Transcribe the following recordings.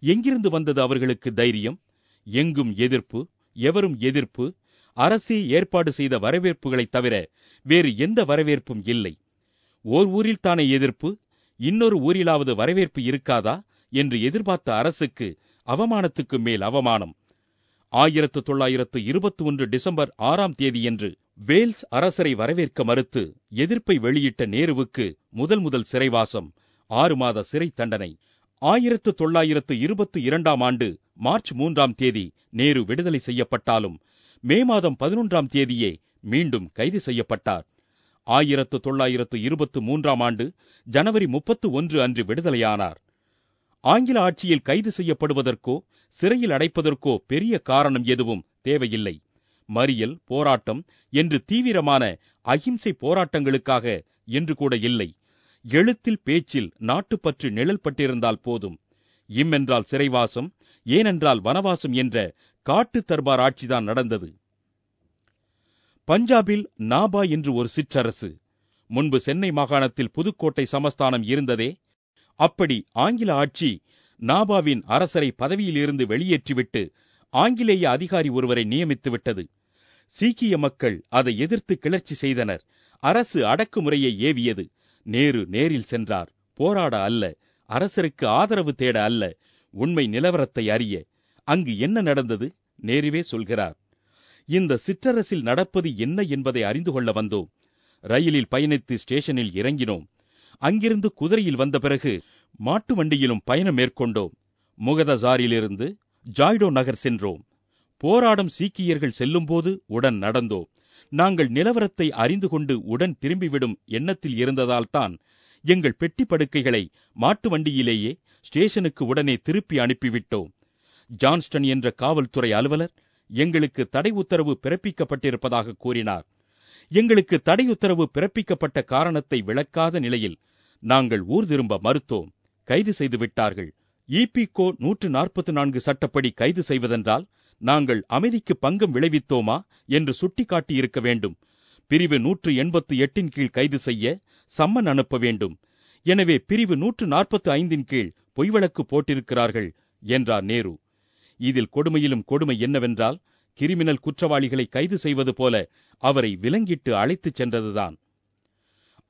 எங்கிருந்து வந்தது அவர்களுக்கு தைரியம்? எங்கும் எதிர்ப்பு, எவரும் எதிர்ப்பு, அரசே ஏற்பாடு செய்த வரவேற்புகளைத் தவிர வேறு எந்த வரவேற்பும் இல்லை. ஓர் ஊரில் தானே எதிர்ப்பு, இன்னொரு ஊரிலாவது வரவேற்பு இருக்காதா என்று எதிர்பார்த்த அரசுக்கு அவமானத்துக்கு மேல் அவமானம். 1921 டிசம்பர் 6ஆம் தேதியன்று வேல்ஸ் அரசரை வரவேற்க மறுத்து எதிர்ப்பை வெளியிட்ட நேருவுக்கு முதல் சிறைவாசம், 6 மாத சிறை தண்டனை. 1922ஆம் ஆண்டு மார்ச் 3ஆம் தேதி நேரு விடுதலை செய்யப்பட்டாலும் மே மாதம் 11ஆம் தேதியே மீண்டும் கைது செய்யப்பட்டார். 1923ஆம் ஆண்டு ஜனவரி 31 அன்று விடுதலையானார். ஆங்கில ஆட்சியில் கைது செய்யப்படுவதற்கோ சிறையில் அடைப்பதற்கோ பெரிய காரணம் எதுவும் தேவையில்லை. மறியல், போராட்டம் என்று தீவிரமான அகிம்சை போராட்டங்களுக்காக என்று கூட இல்லை. எழுத்தில் பேச்சில் நாட்டுப்பற்று நிழல் பட்டிருந்தால் போதும். என்றால் சிறைவாசம், ஏனென்றால் வனவாசம் என்ற காட்டு தர்பார் ஆட்சிதான் நடந்தது. பஞ்சாபில் நாபா என்று ஒரு சிற்றரசு. முன்பு சென்னை மாகாணத்தில் புதுக்கோட்டை சமஸ்தானம் இருந்ததே, அப்படி ஆங்கில ஆட்சி நாபாவின் அரசரை பதவியிலிருந்து வெளியேற்றிவிட்டு ஆங்கிலேய அதிகாரி ஒருவரை நியமித்துவிட்டது. சீக்கிய மக்கள் அதை எதிர்த்து கிளர்ச்சி செய்தனர். அரசு அடக்குமுறையை ஏவியது. நேரு நேரில் சென்றார். போராட அல்ல, அரசருக்கு ஆதரவு தேட அல்ல, உண்மை நிலவரத்தை அறிய. அங்கு என்ன நடந்தது? நேருவே சொல்கிறார். இந்த சிற்றரசில் நடப்பது என்ன என்பதை அறிந்து கொள்ள வந்தோம். ரயிலில் பயணித்து ஸ்டேஷனில் இறங்கினோம். அங்கிருந்து குதிரையில் வந்த பிறகு மாட்டு வண்டியிலும் பயணம் மேற்கொண்டோம். முகதசாரிலிருந்து ஜாய்டோ நகர் சென்றோம். போராடும் சீக்கியர்கள் செல்லும்போது உடன் நடந்தோம். நாங்கள் நிலவரத்தை அறிந்து கொண்டு உடன் திரும்பிவிடும் எண்ணத்தில் இருந்ததால்தான் எங்கள் பெட்டி படுக்கைகளை மாட்டு வண்டியிலேயே ஸ்டேஷனுக்கு உடனே திருப்பி அனுப்பிவிட்டோம். ஜான்ஸ்டன் என்ற காவல்துறை அலுவலர் எங்களுக்கு தடை உத்தரவு பிறப்பிக்கப்பட்டிருப்பதாக கூறினார். எங்களுக்கு தடை உத்தரவு பிறப்பிக்கப்பட்ட காரணத்தை விளக்காத நிலையில் நாங்கள் ஊர் திரும்ப மறுத்தோம். கைது செய்து விட்டார்கள். ஈபிகோ 144 சட்டப்படி கைது செய்வதென்றால் நாங்கள் அமைதிக்கு பங்கம் விளைவித்தோமா என்று சுட்டிக்காட்டியிருக்க வேண்டும். பிரிவு 188 கீழ் கைது செய்ய சம்மன் அனுப்ப வேண்டும். எனவே பிரிவு 145 கீழ் பொய் வழக்கு போட்டிருக்கிறார்கள் என்றார் நேரு. இதில் கொடுமையிலும் கொடுமை என்னவென்றால், கிரிமினல் குற்றவாளிகளை கைது செய்வது போல அவரை விலங்கிட்டு அழைத்துச் சென்றதுதான்.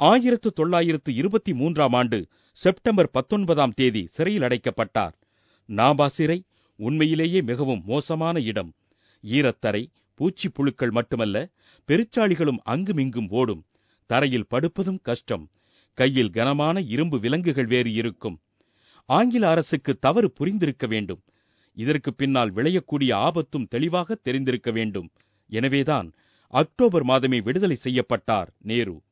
1923ஆம் ஆண்டு செப்டம்பர் 19ஆம் தேதி சிறையில் அடைக்கப்பட்டார். நாபா சிறை உண்மையிலேயே மிகவும் மோசமான இடம். ஈரத்தரை, பூச்சி புழுக்கள் மட்டுமல்ல, பெருச்சாளிகளும் அங்குமிங்கும் ஓடும். தரையில் படுப்பதும் கஷ்டம். கையில் கனமான இரும்பு விலங்குகள் வேறு இருக்கும். ஆங்கில அரசுக்கு தவறு புரிந்திருக்க வேண்டும். இதற்கு பின்னால் விளையக்கூடிய ஆபத்தும் தெளிவாக தெரிந்திருக்க வேண்டும். எனவேதான் அக்டோபர் மாதமே விடுதலை செய்யப்பட்டார் நேரு.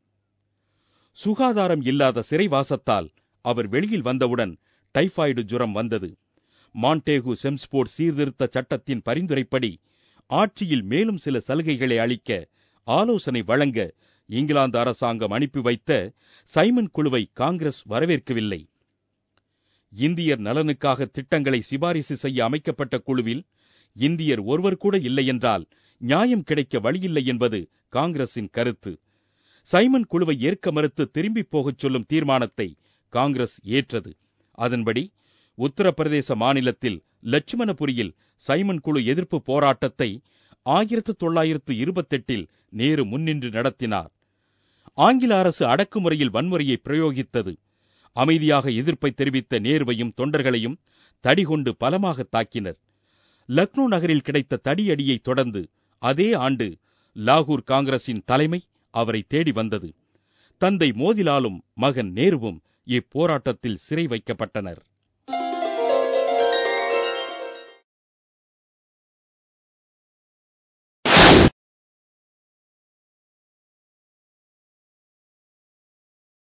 சுகாதாரம் இல்லாத சிறைவாசத்தால் அவர் வெளியில் வந்தவுடன் டைபாய்டு ஜுரம் வந்தது. மாண்டேகு செம்ஸ்போர்ட் சீர்திருத்த சட்டத்தின் பரிந்துரைப்படி ஆட்சியில் மேலும் சில சலுகைகளை அளிக்க ஆலோசனை வழங்க இங்கிலாந்து அரசாங்கம் அனுப்பி வைத்த சைமன் குழுவை காங்கிரஸ் வரவேற்கவில்லை. இந்தியர் நலனுக்காக திட்டங்களை சிபாரிசு செய்ய அமைக்கப்பட்ட குழுவில் இந்தியர் ஒருவர் கூட இல்லை என்றால் நியாயம் கிடைக்க வழியில்லை என்பது காங்கிரசின் கருத்து. சைமன் குழுவை ஏற்க மறுத்து திரும்பி போகச் சொல்லும் தீர்மானத்தை காங்கிரஸ் ஏற்றது. அதன்படி உத்தரப்பிரதேச மாநிலத்தில் லட்சுமணபுரியில் சைமன் குழு எதிர்ப்பு போராட்டத்தை 1928 நேரு முன்னின்று நடத்தினார். ஆங்கில அரசு அடக்குமுறையில் வன்முறையை பிரயோகித்தது. அமைதியாக எதிர்ப்பை தெரிவித்த நேருவையும் தொண்டர்களையும் தடிகொண்டு பலமாக தாக்கினர். லக்னோ நகரில் கிடைத்த தடியடியை தொடர்ந்து அதே ஆண்டு லாகூர் காங்கிரசின் தலைமை அவரை தேடி வந்தது. தந்தை மோதிலாலும் மகன் நேருவும் இப்போராட்டத்தில் சிறை வைக்கப்பட்டனர்.